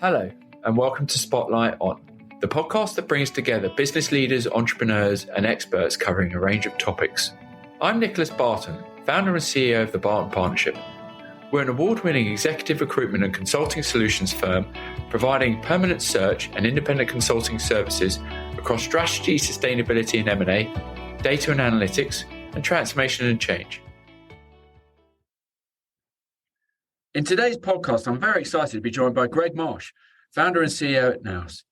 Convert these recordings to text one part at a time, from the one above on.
Hello, and welcome to Spotlight On, the podcast that brings together business leaders, entrepreneurs, and experts covering a range of topics. I'm Nicholas Barton, founder and CEO of the Barton Partnership. We're an award-winning executive recruitment and consulting solutions firm providing permanent search and independent consulting services across strategy, sustainability and M&A, data and analytics, and transformation and change. In today's podcast, I'm very excited to be joined by Greg Marsh, founder and CEO at Nous.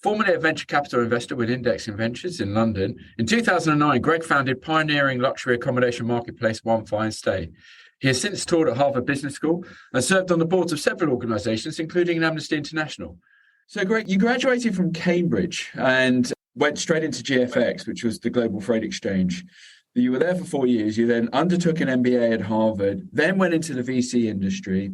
Formerly a venture capital investor with Index Ventures in London, in 2009, Greg founded pioneering luxury accommodation marketplace onefinestay. He has since taught at Harvard Business School and served on the boards of several organisations, including Amnesty International. So, Greg, you graduated from Cambridge and went straight into GFX, which was the global freight exchange. You were there for 4 years. You then undertook an MBA at Harvard, then went into the VC industry,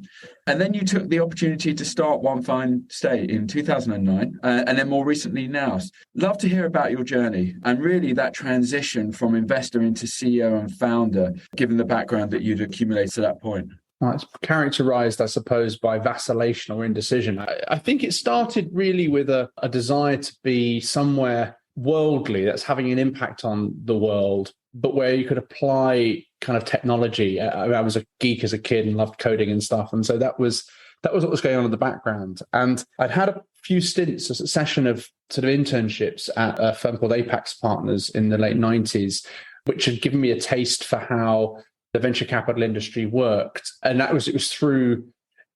and then you took the opportunity to start onefinestay in 2009, and then more recently Nous. Love to hear about your journey and really that transition from investor into CEO and founder, given the background that you'd accumulated to that point. Well, it's characterized, I suppose, by vacillation or indecision. I think it started really with a desire to be somewhere worldly that's having an impact on the world, but where you could apply kind of technology. I was a geek as a kid and loved coding and stuff. And so that was what was going on in the background. And I'd had a few stints, a succession of sort of internships at a firm called Apax Partners in the late 90s, which had given me a taste for how the venture capital industry worked. And it was through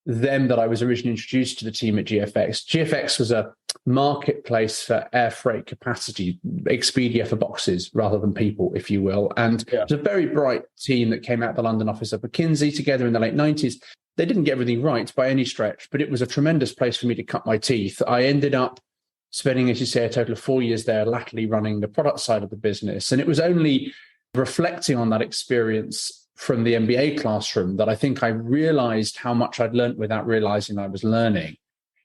them that I was originally introduced to the team at GFX. GFX was a marketplace for air freight capacity, Expedia for boxes rather than people, if you will. And it was a very bright team that came out of the London office of McKinsey together in the late 90s. They didn't get everything right by any stretch, but it was a tremendous place for me to cut my teeth. I ended up spending, as you say, a total of 4 years there, latterly running the product side of the business. And it was only reflecting on that experience from the MBA classroom that I think I realized how much I'd learned without realizing I was learning.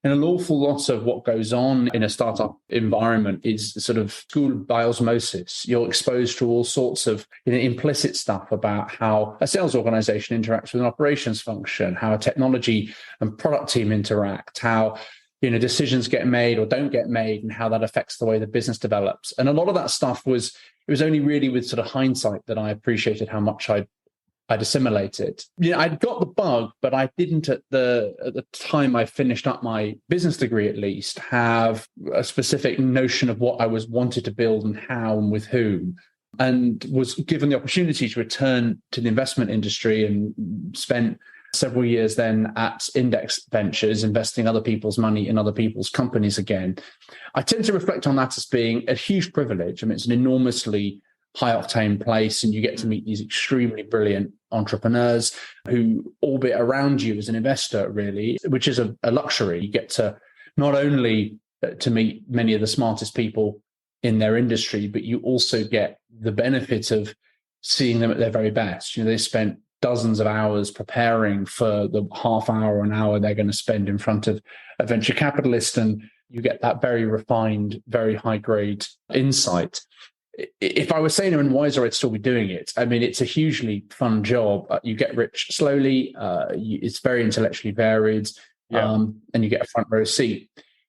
And an awful lot of what goes on in a startup environment is sort of schooled by osmosis. You're exposed to all sorts of implicit stuff about how a sales organization interacts with an operations function, how a technology and product team interact, how decisions get made or don't get made, and how that affects the way the business develops. And a lot of that stuff it was only really with sort of hindsight that I appreciated how much I'd assimilated. I'd got the bug, but I didn't at the time I finished up my business degree, at least, have a specific notion of what I wanted to build and how and with whom, and was given the opportunity to return to the investment industry and spent several years then at Index Ventures, investing other people's money in other people's companies again. I tend to reflect on that as being a huge privilege. I mean, it's an enormously high-octane place, and you get to meet these extremely brilliant entrepreneurs who orbit around you as an investor, really, which is a luxury. You get to not only to meet many of the smartest people in their industry, but you also get the benefit of seeing them at their very best. They spent dozens of hours preparing for the half hour or an hour they're going to spend in front of a venture capitalist, and you get that very refined, very high-grade insight. If I was saying I'm wiser, I'd still be doing it. I mean, it's a hugely fun job. You get rich slowly. It's very intellectually varied, and you get a front row seat.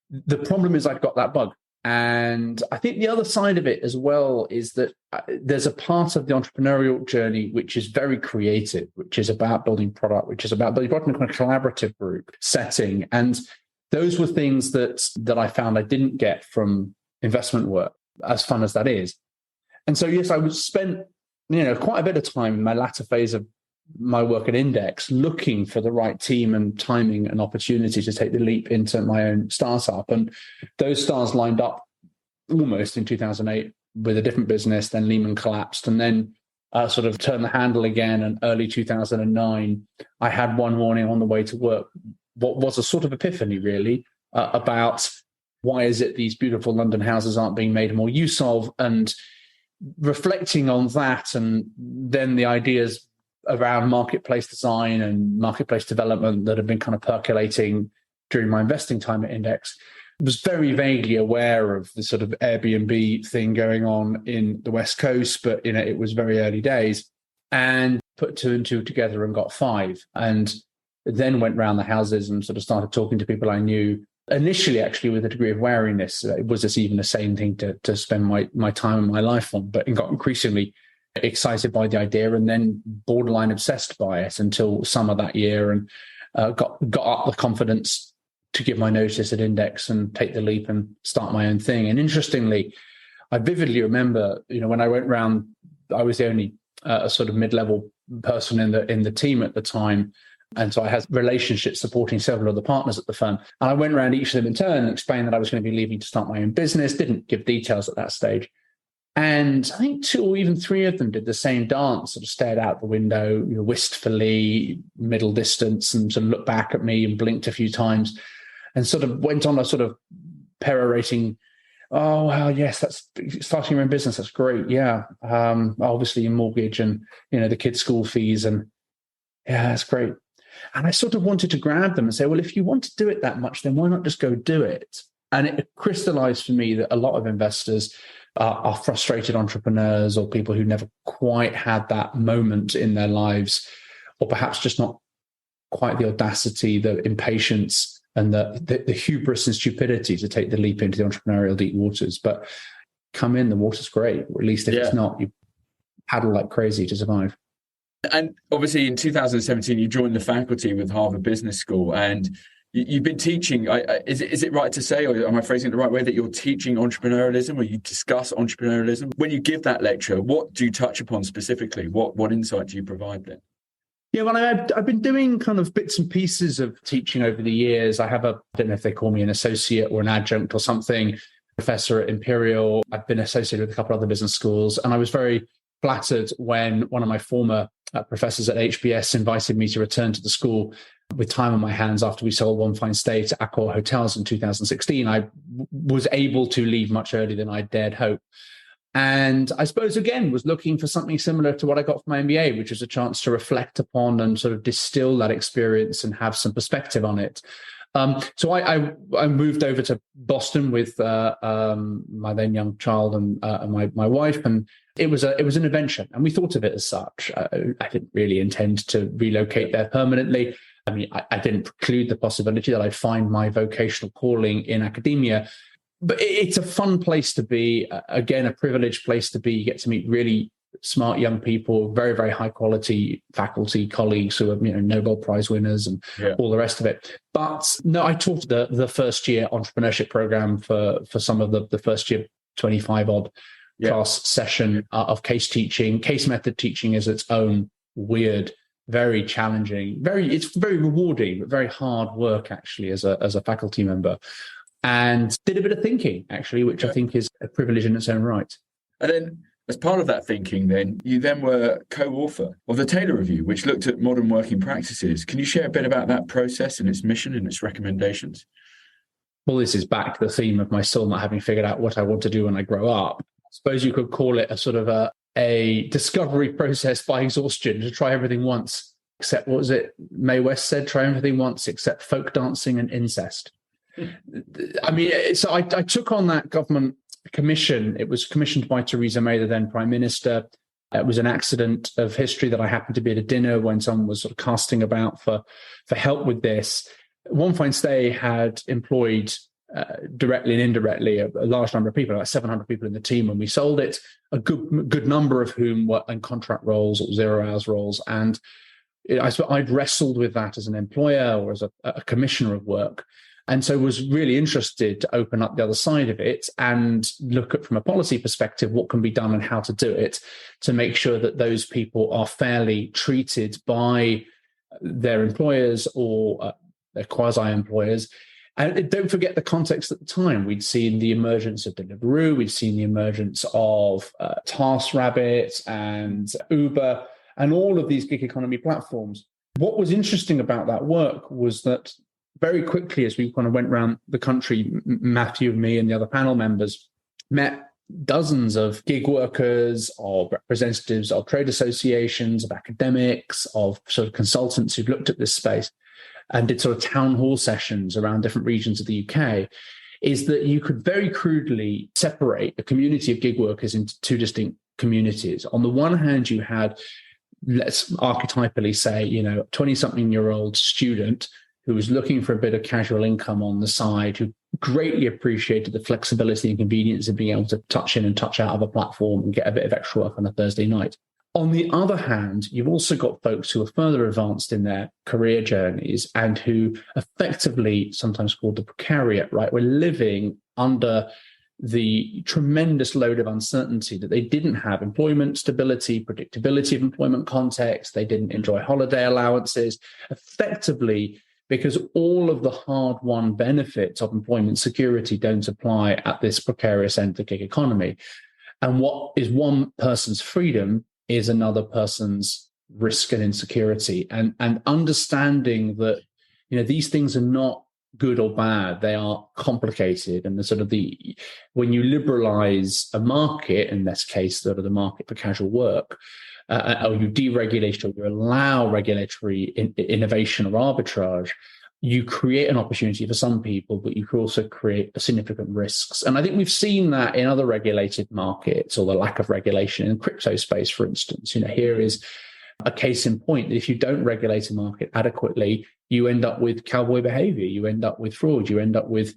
The problem is I've got that bug. And I think the other side of it as well is that there's a part of the entrepreneurial journey which is very creative, which is about building product, which is about building product in a kind of collaborative group setting. And those were things that I found I didn't get from investment work, as fun as that is. And so, yes, I would spend, quite a bit of time in my latter phase of my work at Index looking for the right team and timing and opportunity to take the leap into my own startup. And those stars lined up almost in 2008 with a different business. Then Lehman collapsed, and then sort of turned the handle again. And early 2009, I had one morning on the way to work, what was a sort of epiphany, really, about why is it these beautiful London houses aren't being made more use of, and reflecting on that, and then the ideas around marketplace design and marketplace development that have been kind of percolating during my investing time at Index. Was very vaguely aware of the sort of Airbnb thing going on in the West Coast, but it was very early days, and put two and two together and got five, and then went round the houses and sort of started talking to people I knew initially, actually, with a degree of wariness. Was this even a sane thing to spend my time and my life on? But I got increasingly excited by the idea and then borderline obsessed by it until summer that year, and got up the confidence to give my notice at Index and take the leap and start my own thing. And interestingly, I vividly remember, when I went round, I was the only sort of mid-level person in the team at the time. And so I had relationships supporting several of the partners at the firm. And I went around each of them in turn and explained that I was going to be leaving to start my own business, didn't give details at that stage. And I think 2 or even 3 of them did the same dance, sort of stared out the window, wistfully, middle distance, and sort of looked back at me and blinked a few times and sort of went on a sort of perorating, oh, well, yes, that's starting your own business. That's great. Yeah. Obviously your mortgage and, the kids' school fees, and yeah, that's great. And I sort of wanted to grab them and say, well, if you want to do it that much, then why not just go do it? And it crystallized for me that a lot of investors are frustrated entrepreneurs or people who never quite had that moment in their lives, or perhaps just not quite the audacity, the impatience, and the hubris and stupidity to take the leap into the entrepreneurial deep waters. But come in, the water's great, or at least if it's not, you paddle like crazy to survive. And obviously in 2017, you joined the faculty with Harvard Business School, and you've been teaching. Is it right to say, or am I phrasing it the right way, that you're teaching entrepreneurialism, or you discuss entrepreneurialism? When you give that lecture, what do you touch upon specifically? What insight do you provide then? Yeah, well, I've been doing kind of bits and pieces of teaching over the years. I have I don't know if they call me an associate or an adjunct or something, professor at Imperial. I've been associated with a couple of other business schools. And I was very flattered when one of my former professors at HBS invited me to return to the school with time on my hands after we sold One Fine Stay to Accor Hotels in 2016. I was able to leave much earlier than I dared hope. And I suppose, again, was looking for something similar to what I got from my MBA, which was a chance to reflect upon and sort of distill that experience and have some perspective on it. So I moved over to Boston with my then young child and my wife, and it was an adventure, and we thought of it as such. I didn't really intend to relocate there permanently. I mean, I didn't preclude the possibility that I'd find my vocational calling in academia. But it's a fun place to be, again, a privileged place to be. You get to meet really smart young people, very, very high quality faculty, colleagues who are, Nobel Prize winners and all the rest of it. But no, I taught the first year entrepreneurship program for some of the first year 25 odd class session of case teaching. Case method teaching is its own weird, very challenging, it's very rewarding, but very hard work actually as a faculty member. And did a bit of thinking, actually, which I think is a privilege in its own right. And then, as part of that thinking, you were co-author of the Taylor Review, which looked at modern working practices. Can you share a bit about that process and its mission and its recommendations? Well, this is back to the theme of my still not having figured out what I want to do when I grow up. I suppose you could call it a sort of a discovery process by exhaustion, to try everything once, except, what was it Mae West said, try everything once except folk dancing and incest. I mean, so I took on that government commission. It was commissioned by Theresa May, the then Prime Minister. It was an accident of history that I happened to be at a dinner when someone was sort of casting about for help with this. One Fine Stay had employed directly and indirectly a large number of people, about 700 people in the team when we sold it, a good number of whom were in contract roles or 0 hours roles. And I'd wrestled with that as an employer or as a commissioner of work. And so was really interested to open up the other side of it and look at, from a policy perspective, what can be done and how to do it to make sure that those people are fairly treated by their employers or their quasi-employers. And don't forget the context at the time. We'd seen the emergence of Deliveroo, we'd seen the emergence of TaskRabbit and Uber and all of these gig economy platforms. What was interesting about that work was that very quickly, as we kind of went around the country, Matthew and me and the other panel members met dozens of gig workers, of representatives of trade associations, of academics, of sort of consultants who'd looked at this space and did sort of town hall sessions around different regions of the UK, is that you could very crudely separate a community of gig workers into 2 distinct communities. On the one hand, you had, let's archetypally say, 20-something-year-old student who was looking for a bit of casual income on the side, who greatly appreciated the flexibility and convenience of being able to touch in and touch out of a platform and get a bit of extra work on a Thursday night. On the other hand, you've also got folks who are further advanced in their career journeys and who effectively, sometimes called the precariat, right? We're living under the tremendous load of uncertainty that they didn't have employment stability, predictability of employment context. They didn't enjoy holiday allowances, effectively because all of the hard-won benefits of employment security don't apply at this precarious end of the gig economy. And what is one person's freedom is another person's risk and insecurity. And understanding that, these things are not good or bad, they are complicated. And when you liberalize a market, in this case, sort of the market for casual work, or you deregulate or you allow regulatory innovation or arbitrage, you create an opportunity for some people, but you can also create significant risks. And I think we've seen that in other regulated markets, or the lack of regulation in the crypto space, for instance. Here is a case in point that if you don't regulate a market adequately, you end up with cowboy behavior, you end up with fraud, you end up with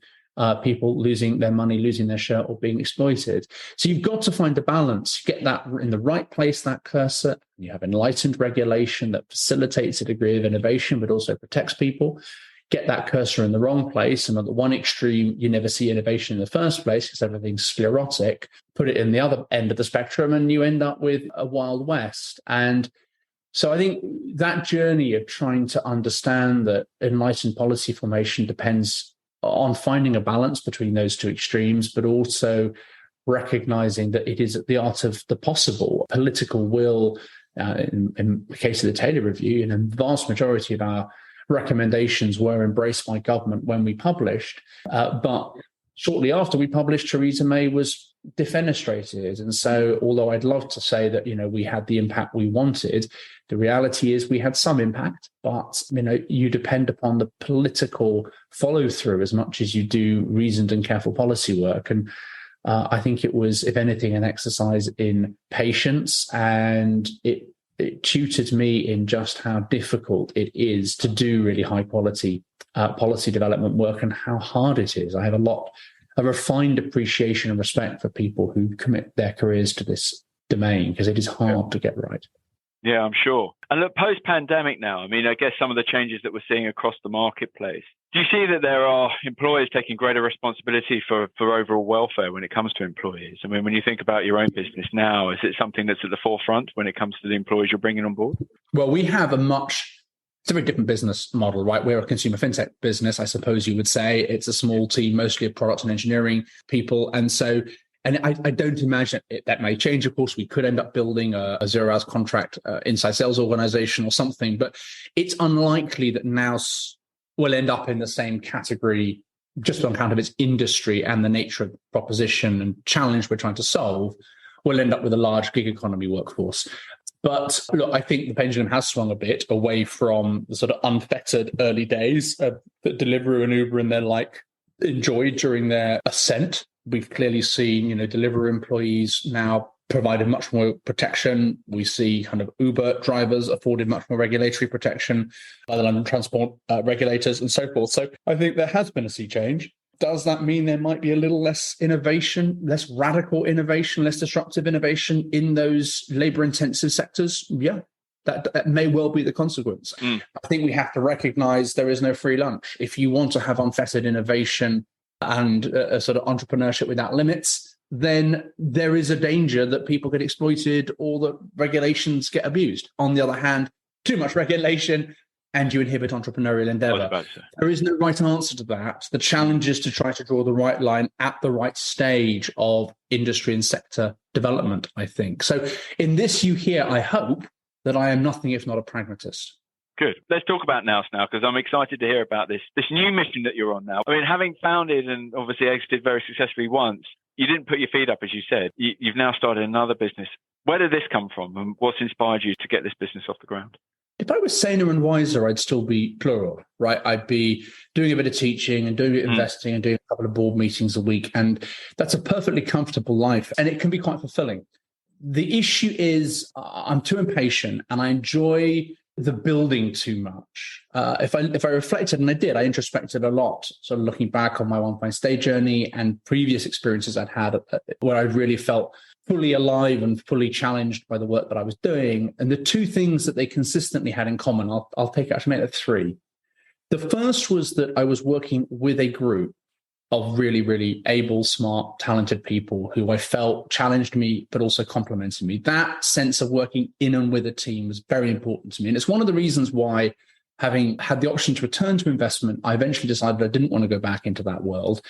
people losing their money, losing their shirt, or being exploited. So you've got to find a balance, get that in the right place, that cursor. You have enlightened regulation that facilitates a degree of innovation, but also protects people. Get that cursor in the wrong place. And at the one extreme, you never see innovation in the first place because everything's sclerotic. Put it in the other end of the spectrum and you end up with a Wild West. And so I think that journey of trying to understand that enlightened policy formation depends on finding a balance between those two extremes, but also recognizing that it is the art of the possible. Political will, in the case of the Taylor Review, and the vast majority of our recommendations were embraced by government when we published. But shortly after we published, Theresa May was defenestrated. And so, although I'd love to say that, we had the impact we wanted, the reality is we had some impact, but, you depend upon the political follow through as much as you do reasoned and careful policy work. And I think it was, if anything, an exercise in patience, and it tutored me in just how difficult it is to do really high quality policy development work and how hard it is. I have a refined appreciation and respect for people who commit their careers to this domain because it is hard to get right. Yeah, I'm sure. And look, post-pandemic now, I guess some of the changes that we're seeing across the marketplace, do you see that there are employers taking greater responsibility for overall welfare when it comes to employees? When you think about your own business now, is it something that's at the forefront when it comes to the employees you're bringing on board? Well, we have it's a very different business model, right? We're a consumer fintech business, I suppose you would say. It's a small team, mostly of product and engineering people. And so, I don't imagine that may change. Of course, we could end up building a 0 hours contract inside sales organization or something, but it's unlikely that Nous will end up in the same category just on account of its industry and the nature of the proposition and challenge we're trying to solve. We'll end up with a large gig economy workforce. But look, I think the pendulum has swung a bit away from the sort of unfettered early days that Deliveroo and Uber and their like enjoyed during their ascent. We've clearly seen, Deliveroo employees now provided much more protection. We see kind of Uber drivers afforded much more regulatory protection by the London transport regulators and so forth. So I think there has been a sea change. Does that mean there might be a little less innovation, less radical innovation, less disruptive innovation in those labor-intensive sectors? Yeah, that may well be the consequence. I think we have to recognize there is no free lunch. If you want to have unfettered innovation and a sort of entrepreneurship without limits, then there is a danger that people get exploited or that regulations get abused. On the other hand, too much regulation and you inhibit entrepreneurial endeavor. There is no right answer to that. The challenge is to try to draw the right line at the right stage of industry and sector development, I think. So in this, you hear, I hope, that I am nothing if not a pragmatist. Good. Let's talk about Nous now, because I'm excited to hear about this new mission that you're on now. Having founded and obviously exited very successfully once, you didn't put your feet up, as you said. You've now started another business. Where did this come from, and what's inspired you to get this business off the ground? If I was saner and wiser, I'd still be plural, right? I'd be doing a bit of teaching and doing a bit of investing and doing a couple of board meetings a week. And that's a perfectly comfortable life, and it can be quite fulfilling. The issue is I'm too impatient, and I enjoy the building too much. If I reflected, and I did, I introspected a lot, sort of looking back on my One Fine Stay journey and previous experiences I'd had where I really felt fully alive and fully challenged by the work that I was doing. And the two things that they consistently had in common, I'll take it, actually make it three. The first was that I was working with a group of really, really able, smart, talented people who I felt challenged me, but also complimented me. That sense of working in and with a team was very important to me. And it's one of the reasons why, having had the option to return to investment, I eventually decided I didn't want to go back into that world.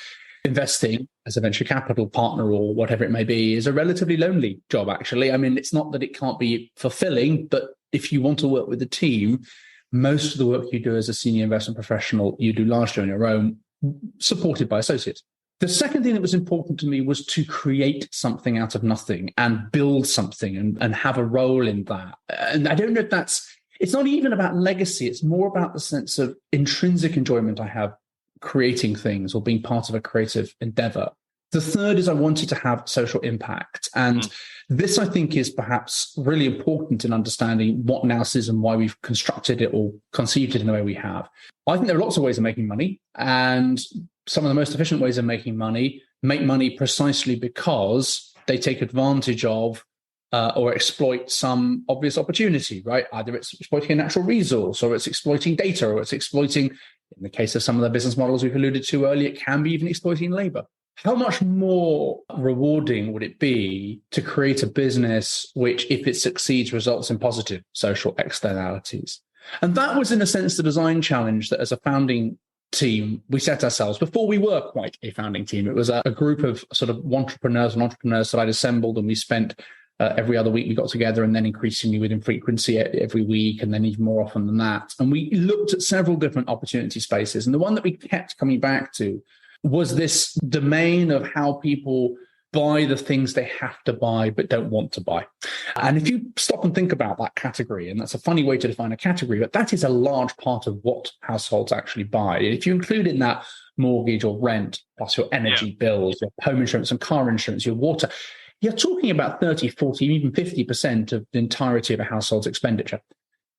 Investing as a venture capital partner or whatever it may be is a relatively lonely job, actually. I mean, it's not that it can't be fulfilling, but if you want to work with a team, most of the work you do as a senior investment professional, you do largely on your own, supported by associates. The second thing that was important to me was to create something out of nothing and build something and have a role in that. And I don't know if it's not even about legacy. It's more about the sense of intrinsic enjoyment I have creating things or being part of a creative endeavor. The third is I wanted to have social impact. And this, I think, is perhaps really important in understanding what Nous is and why we've constructed it or conceived it in the way we have. I think there are lots of ways of making money, and some of the most efficient ways of making money make money precisely because they take advantage of or exploit some obvious opportunity, right? Either it's exploiting a natural resource, or it's exploiting data, or it's exploiting, in the case of some of the business models we've alluded to earlier, it can be even exploiting labor. How much more rewarding would it be to create a business which, if it succeeds, results in positive social externalities? And that was, in a sense, the design challenge that as a founding team, we set ourselves before we were quite a founding team. It was a group of sort of entrepreneurs that I'd assembled, and we spent every other week we got together, and then increasingly within frequency every week, and then even more often than that. And we looked at several different opportunity spaces. And the one that we kept coming back to was this domain of how people buy the things they have to buy but don't want to buy. And if you stop and think about that category, and that's a funny way to define a category, but that is a large part of what households actually buy. And if you include in that mortgage or rent, plus your energy bills, your home insurance and car insurance, your water, you're talking about 30, 40, even 50% of the entirety of a household's expenditure,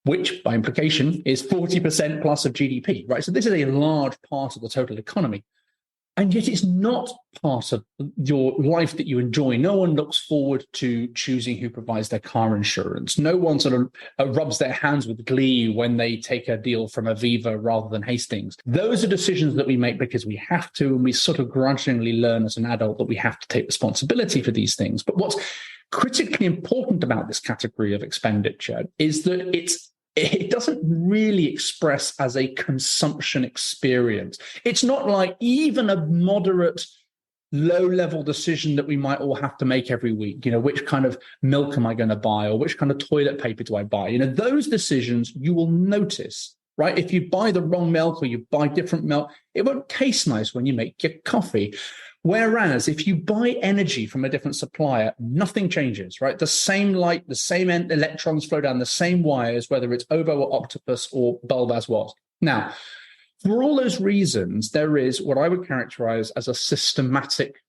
which by implication is 40% plus of GDP, right? So this is a large part of the total economy. And yet it's not part of your life that you enjoy. No one looks forward to choosing who provides their car insurance. No one sort of rubs their hands with glee when they take a deal from Aviva rather than Hastings. Those are decisions that we make because we have to, and we sort of grudgingly learn as an adult that we have to take responsibility for these things. But what's critically important about this category of expenditure is that it doesn't really express as a consumption experience. It's not like even a moderate, low-level decision that we might all have to make every week. You know, which kind of milk am I going to buy, or which kind of toilet paper do I buy? You know, those decisions you will notice, right? If you buy the wrong milk or you buy different milk, it won't taste nice when you make your coffee. Whereas if you buy energy from a different supplier, nothing changes, right? The same light, the same electrons flow down the same wires, whether it's ovo or octopus or bulb as was. Now, for all those reasons, there is what I would characterize as a systematic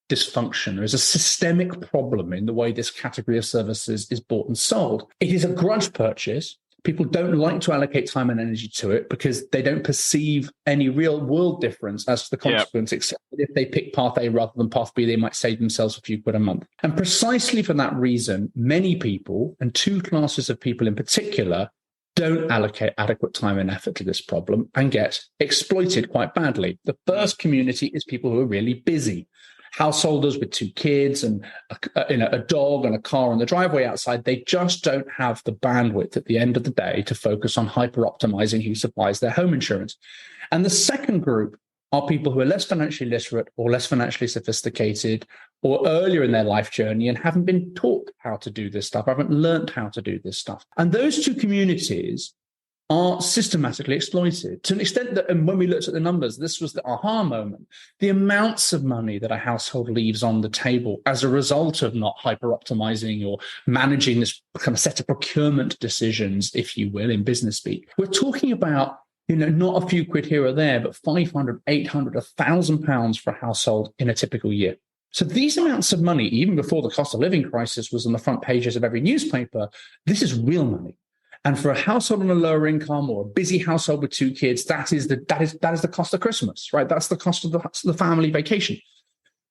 dysfunction. There is a systemic problem in the way this category of services is bought and sold. It is a grudge purchase. People don't like to allocate time and energy to it because they don't perceive any real world difference as to the consequence, except that if they pick path A rather than path B, they might save themselves a few quid a month. And precisely for that reason, many people, and two classes of people in particular, don't allocate adequate time and effort to this problem and get exploited quite badly. The first community is people who are really busy. Householders with two kids and a dog and a car on the driveway outside, they just don't have the bandwidth at the end of the day to focus on hyper-optimizing who supplies their home insurance. And the second group are people who are less financially literate or less financially sophisticated or earlier in their life journey and haven't been taught how to do this stuff, haven't learned how to do this stuff. And those two communities are systematically exploited to an extent that, and when we looked at the numbers, this was the aha moment. The amounts of money that a household leaves on the table as a result of not hyper-optimizing or managing this kind of set of procurement decisions, if you will, in business speak. We're talking about, you know, not a few quid here or there, but 500, 800, £1,000 for a household in a typical year. So these amounts of money, even before the cost of living crisis was on the front pages of every newspaper, this is real money. And for a household on a lower income or a busy household with 2 kids, that is the cost of Christmas, right? That's the cost of the family vacation.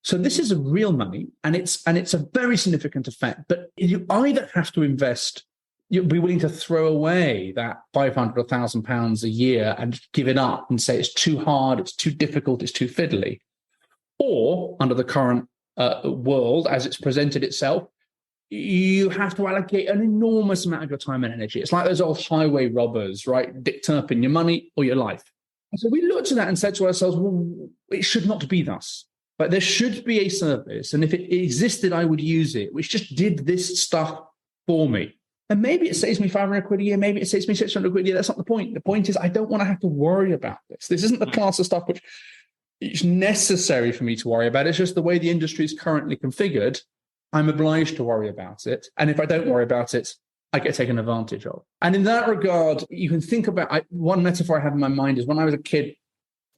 So this is a real money, and it's a very significant effect. But you either have to invest, you'll be willing to throw away that £500 or £1,000 a year and give it up and say it's too hard, it's too difficult, it's too fiddly. Or under the current world as it's presented itself, you have to allocate an enormous amount of your time and energy. It's like those old highway robbers, right? Dick Turpin, your money or your life. And so we looked at that and said to ourselves, well, it should not be thus. But there should be a service, and if it existed, I would use it, which just did this stuff for me. And maybe it saves me £500 a year, maybe it saves me £600 a year. That's not the point. The point is I don't want to have to worry about this. This isn't the class of stuff which is necessary for me to worry about. It's just the way the industry is currently configured. I'm obliged to worry about it. And if I don't worry about it, I get taken advantage of. And in that regard, you can think about, one metaphor I have in my mind is when I was a kid,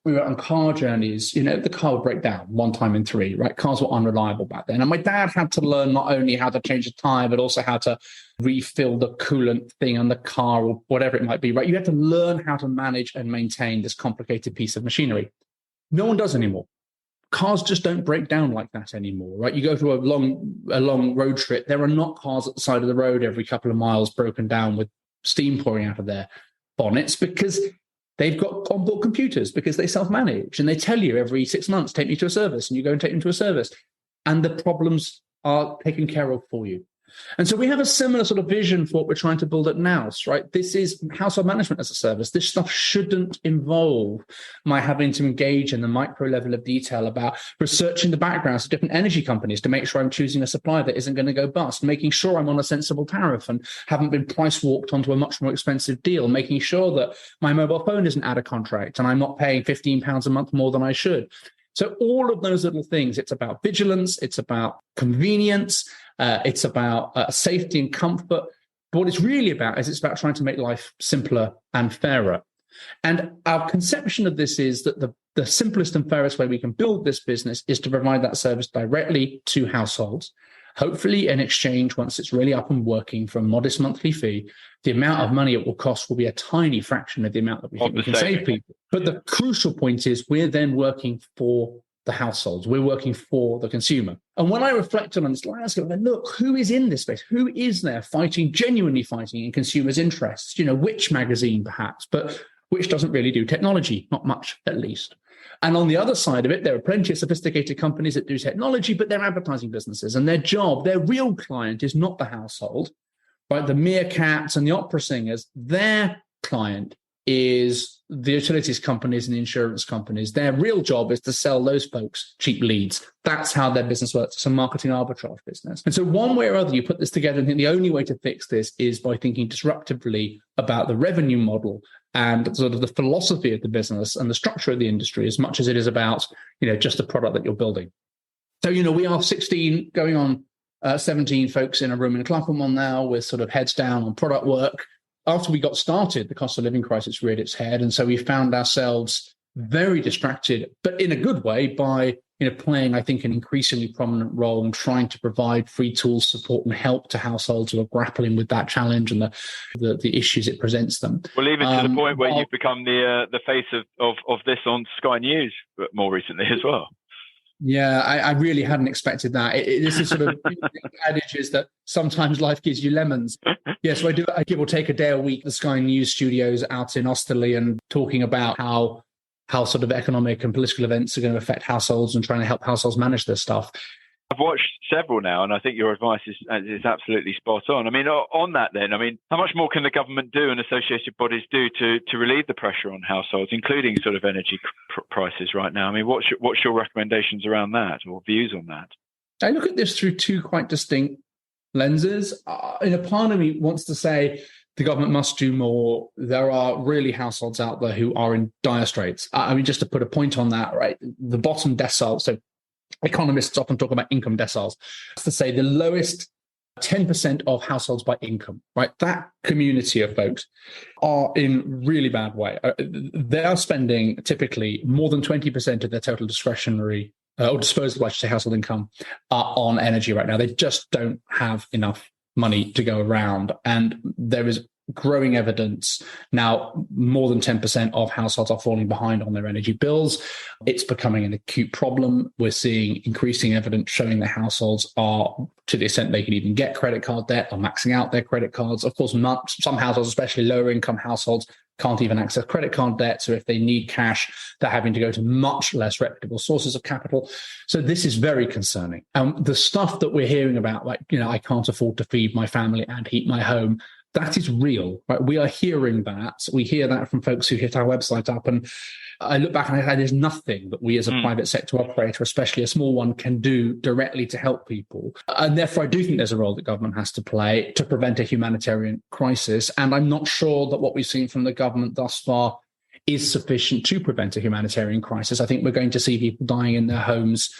we were on car journeys, the car would break down 1 time in 3, right? Cars were unreliable back then. And my dad had to learn not only how to change the tire, but also how to refill the coolant thing on the car or whatever it might be, right? You have to learn how to manage and maintain this complicated piece of machinery. No one does anymore. Cars just don't break down like that anymore, right? You go to a long road trip, there are not cars at the side of the road every couple of miles broken down with steam pouring out of their bonnets, because they've got onboard computers, because they self-manage and they tell you every 6 months, take me to a service, and you go and take them to a service. And the problems are taken care of for you. And so we have a similar sort of vision for what we're trying to build at Nous, right? This is household management as a service. This stuff shouldn't involve my having to engage in the micro level of detail about researching the backgrounds of different energy companies to make sure I'm choosing a supplier that isn't going to go bust, making sure I'm on a sensible tariff and haven't been price walked onto a much more expensive deal, making sure that my mobile phone isn't out of contract and I'm not paying £15 a month more than I should. So all of those little things, it's about vigilance, it's about convenience, it's about safety and comfort. But what it's really about is it's about trying to make life simpler and fairer. And our conception of this is that the simplest and fairest way we can build this business is to provide that service directly to households. Hopefully, in exchange, once it's really up and working for a modest monthly fee, the amount of money it will cost will be a tiny fraction of the amount that we think we can save people. But the crucial point is we're then working for the households. We're working for the consumer. And when I reflect on this landscape, I look, who is in this space? Who is there genuinely fighting in consumers' interests? Which magazine perhaps, but which doesn't really do technology, not much at least. And on the other side of it, there are plenty of sophisticated companies that do technology, but they're advertising businesses, and their real client is not the household, right? The meerkats and the opera singers, their client is the utilities companies and the insurance companies. Their real job is to sell those folks cheap leads. That's how their business works. It's a marketing arbitrage business. And so one way or other, you put this together and think the only way to fix this is by thinking disruptively about the revenue model and sort of the philosophy of the business and the structure of the industry, as much as it is about, just the product that you're building. So, we are 16 going on 17 folks in a room in Clerkenwell now with sort of heads down on product work. After we got started, the cost of living crisis reared its head. And so we found ourselves very distracted, but in a good way, by playing, I think, an increasingly prominent role in trying to provide free tools, support, and help to households who are grappling with that challenge and the issues it presents them. Well, even to the point where you've become the face of this on Sky News more recently as well. Yeah, I really hadn't expected that. This is sort of adage is that sometimes life gives you lemons. Yeah, so I give or take a day a week, the Sky News studios out in Osterley, and talking about how sort of economic and political events are going to affect households and trying to help households manage their stuff. I've watched several now, and I think your advice is absolutely spot on. I mean, on that then, how much more can the government do and associated bodies do to relieve the pressure on households, including sort of energy prices right now? I mean, what's your recommendations around that or views on that? I look at this through two quite distinct lenses. Part of me wants to say the government must do more. There are really households out there who are in dire straits. Just to put a point on that, right? The bottom decile, so economists often talk about income deciles. That's to say the lowest 10% of households by income, right? That community of folks are in really bad way. They are spending typically more than 20% of their total discretionary or disposable, I should say, household income on energy right now. They just don't have enough money to go around. And there is growing evidence. Now, more than 10% of households are falling behind on their energy bills. It's becoming an acute problem. We're seeing increasing evidence showing that households are, to the extent they can even get credit card debt, are maxing out their credit cards. Of course, some households, especially lower income households, can't even access credit card debt. So if they need cash, they're having to go to much less reputable sources of capital. So this is very concerning. The stuff that we're hearing about, like, I can't afford to feed my family and heat my home, that is real, right? We are hearing that. We hear that from folks who hit our website up. And I look back and I say there's nothing that we as a private sector operator, especially a small one, can do directly to help people. And therefore, I do think there's a role that government has to play to prevent a humanitarian crisis. And I'm not sure that what we've seen from the government thus far is sufficient to prevent a humanitarian crisis. I think we're going to see people dying in their homes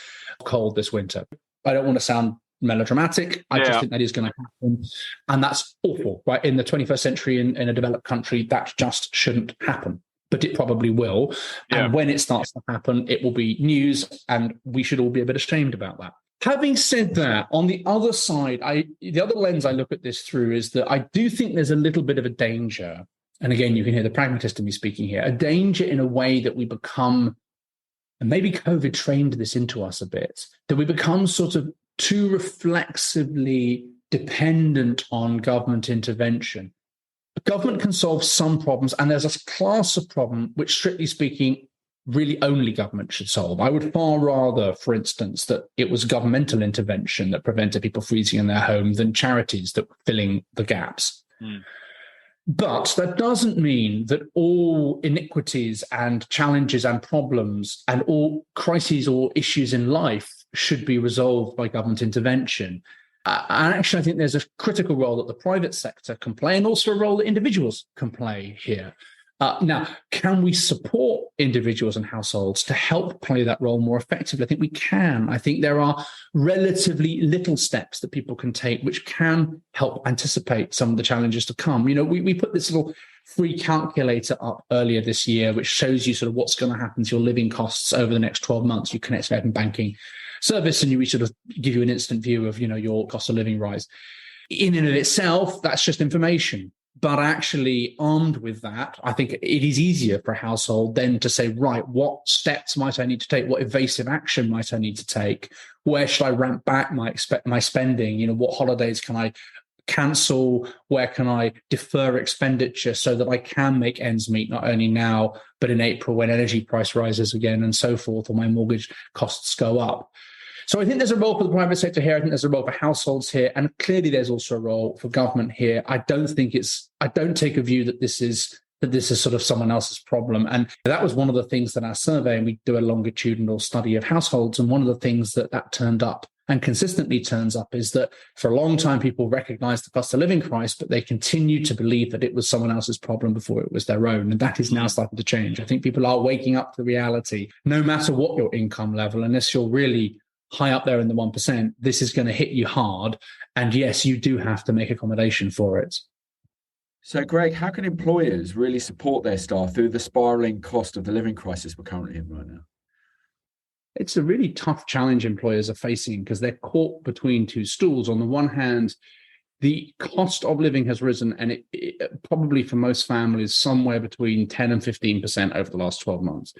cold this winter. I don't want to sound melodramatic. I just think that is going to happen. And that's awful, right? In the 21st century, in a developed country, that just shouldn't happen. But it probably will. Yeah. And when it starts to happen, it will be news, and we should all be a bit ashamed about that. Having said that, on the other side, the other lens I look at this through is that I do think there's a little bit of a danger. And again, you can hear the pragmatist in me speaking here, a danger in a way that we become, and maybe COVID trained this into us a bit, that we become sort of too reflexively dependent on government intervention. Government can solve some problems, and there's a class of problem which, strictly speaking, really only government should solve. I would far rather, for instance, that it was governmental intervention that prevented people freezing in their home than charities that were filling the gaps. But that doesn't mean that all iniquities and challenges and problems and all crises or issues in life should be resolved by government intervention. And actually, I think there's a critical role that the private sector can play, and also a role that individuals can play here. Now, can we support individuals and households to help play that role more effectively? I think we can. I think there are relatively little steps that people can take which can help anticipate some of the challenges to come. We put this little free calculator up earlier this year, which shows you sort of what's going to happen to your living costs over the next 12 months. You connect to open banking service, and we sort of give you an instant view of, your cost of living rise. In and of itself, that's just information. But actually, armed with that, I think it is easier for a household then to say, right, what steps might I need to take? What evasive action might I need to take? Where should I ramp back my spending? What holidays can I cancel? Where can I defer expenditure so that I can make ends meet, not only now, but in April when energy price rises again and so forth, or my mortgage costs go up? So I think there's a role for the private sector here. I think there's a role for households here. And clearly there's also a role for government here. I don't take a view that this is sort of someone else's problem. And that was one of the things that our survey, and we do a longitudinal study of households. And one of the things that turned up and consistently turns up is that for a long time, people recognized the cost of living crisis, but they continued to believe that it was someone else's problem before it was their own. And that is now starting to change. I think people are waking up to the reality, no matter what your income level, unless you're really high up there in the 1%, this is going to hit you hard. And yes, you do have to make accommodation for it. So, Greg, how can employers really support their staff through the spiraling cost of the living crisis we're currently in right now? It's a really tough challenge employers are facing because they're caught between two stools. On the one hand, the cost of living has risen, and it probably for most families somewhere between 10 and 15% over the last 12 months.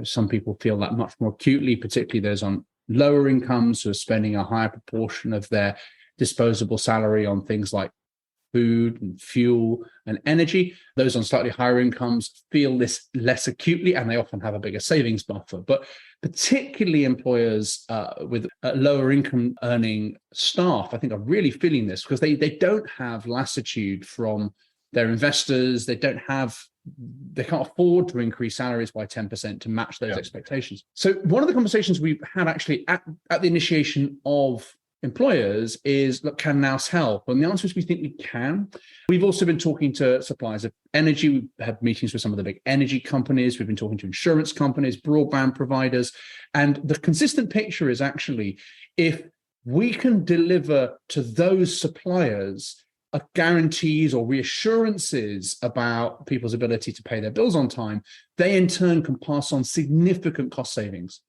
Some people feel that much more acutely, particularly those on lower incomes who are spending a higher proportion of their disposable salary on things like food and fuel and energy. Those on slightly higher incomes feel this less acutely, and they often have a bigger savings buffer. But particularly employers with lower income earning staff, I think, are really feeling this because they don't have lassitude from their investors. They can't afford to increase salaries by 10% to match those expectations. So one of the conversations we've had actually at the initiation of employers is, look, can Nous help? And the answer is we think we can. We've also been talking to suppliers of energy. We've had meetings with some of the big energy companies. We've been talking to insurance companies, broadband providers. And the consistent picture is actually, if we can deliver to those suppliers guarantees or reassurances about people's ability to pay their bills on time, they in turn can pass on significant cost savings.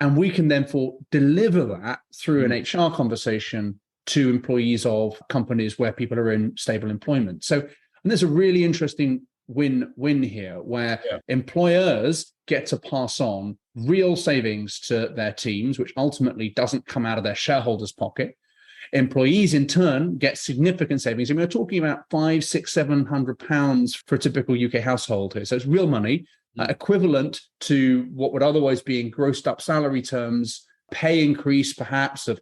And we can therefore deliver that through an HR conversation to employees of companies where people are in stable employment. So And there's a really interesting win-win here where employers get to pass on real savings to their teams, which ultimately doesn't come out of their shareholders' pocket. Employees, in turn, get significant savings. And we're talking about £500, £600, £700 for a typical UK household here. So it's real money, equivalent to what would otherwise be in grossed up salary terms, pay increase perhaps of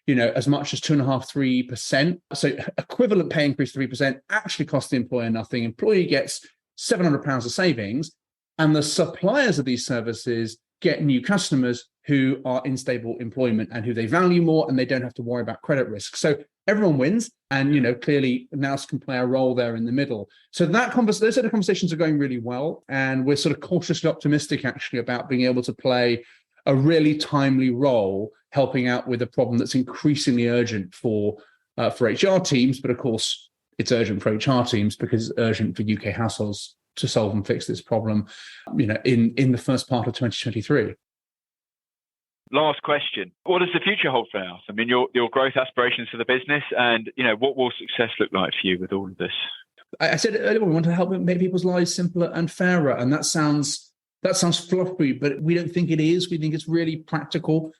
as much as 2.5%, 3%. So equivalent pay increase 3% actually costs the employer nothing. Employee gets £700 of savings, and the suppliers of these services get new customers who are in stable employment and who they value more, and they don't have to worry about credit risk. So everyone wins, and clearly Nous can play a role there in the middle. So those sort of conversations are going really well, and we're sort of cautiously optimistic actually about being able to play a really timely role helping out with a problem that's increasingly urgent for HR teams, but of course it's urgent for HR teams because it's urgent for UK households to solve and fix this problem, in the first part of 2023. Last question. What does the future hold for Nous? I mean, your growth aspirations for the business, and what will success look like for you with all of this? I said earlier, we want to help make people's lives simpler and fairer, and that sounds fluffy, but we don't think it is. We think it's really practical.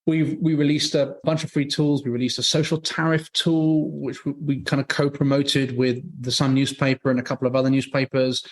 We released a bunch of free tools. We released a social tariff tool, which we kind of co-promoted with the Sun newspaper and a couple of other newspapers,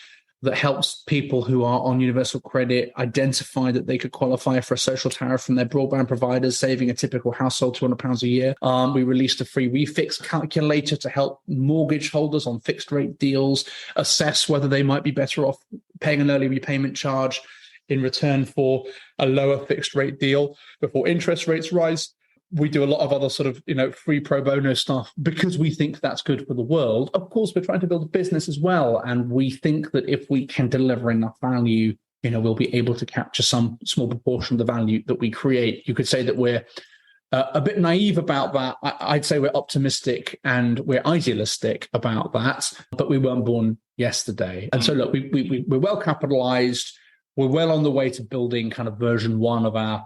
that helps people who are on universal credit identify that they could qualify for a social tariff from their broadband providers, saving a typical household £200 a year. We released a free refix calculator to help mortgage holders on fixed rate deals assess whether they might be better off paying an early repayment charge in return for a lower fixed rate deal before interest rates rise. We do a lot of other sort of, free pro bono stuff because we think that's good for the world. Of course, we're trying to build a business as well. And we think that if we can deliver enough value, we'll be able to capture some small proportion of the value that we create. You could say that we're a bit naive about that. I'd say we're optimistic and we're idealistic about that, but we weren't born yesterday. And so look, we're well capitalized. We're well on the way to building kind of version 1 of our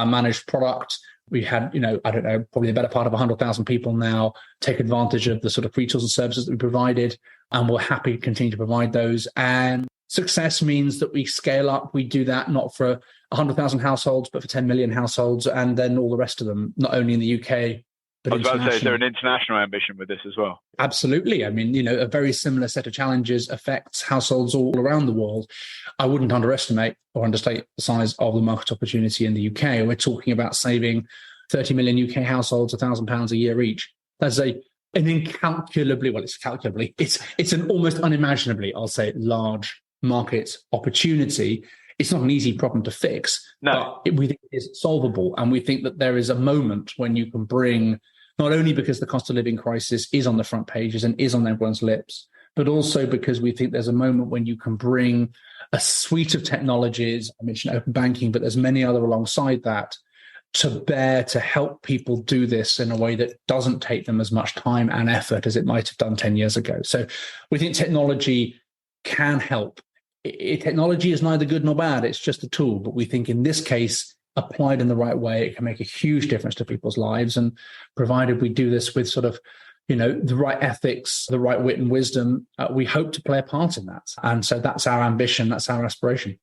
managed product. We had, probably the better part of 100,000 people now take advantage of the sort of free tools and services that we provided, and we're happy to continue to provide those. And success means that we scale up. We do that not for 100,000 households, but for 10 million households, and then all the rest of them, not only in the UK, but I was about to say, is there an international ambition with this as well? Absolutely. I mean, a very similar set of challenges affects households all around the world. I wouldn't underestimate or understate the size of the market opportunity in the UK. We're talking about saving 30 million UK households £1,000 a year each. That's an incalculably, it's an almost unimaginably, I'll say, large market opportunity. It's not an easy problem to fix, but we think it is solvable. And we think that there is a moment when you can bring, not only because the cost of living crisis is on the front pages and is on everyone's lips, but also because we think there's a moment when you can bring a suite of technologies. I mentioned open banking, but there's many other alongside that to bear to help people do this in a way that doesn't take them as much time and effort as it might have done 10 years ago. So we think technology can help. Technology is neither good nor bad. It's just a tool. But we think in this case, applied in the right way, it can make a huge difference to people's lives. And provided we do this with sort of, the right ethics, the right wit and wisdom, we hope to play a part in that. And so that's our ambition. That's our aspiration.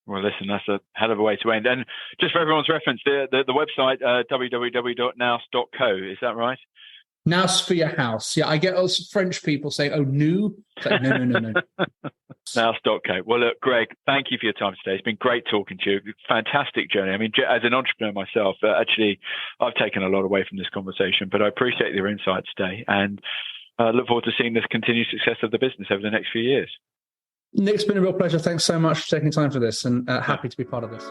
Well, listen, that's a hell of a way to end. And just for everyone's reference, the website, www.nous.co, is that right? Nous for your house. Yeah, I get those French people saying, "Oh, Nous." Like, no. Nous.co. Well, look, Greg, thank you for your time today. It's been great talking to you. Fantastic journey. I mean, as an entrepreneur myself, actually, I've taken a lot away from this conversation, but I appreciate your insights today and look forward to seeing this continued success of the business over the next few years. Nick, it's been a real pleasure. Thanks so much for taking time for this, and happy to be part of this.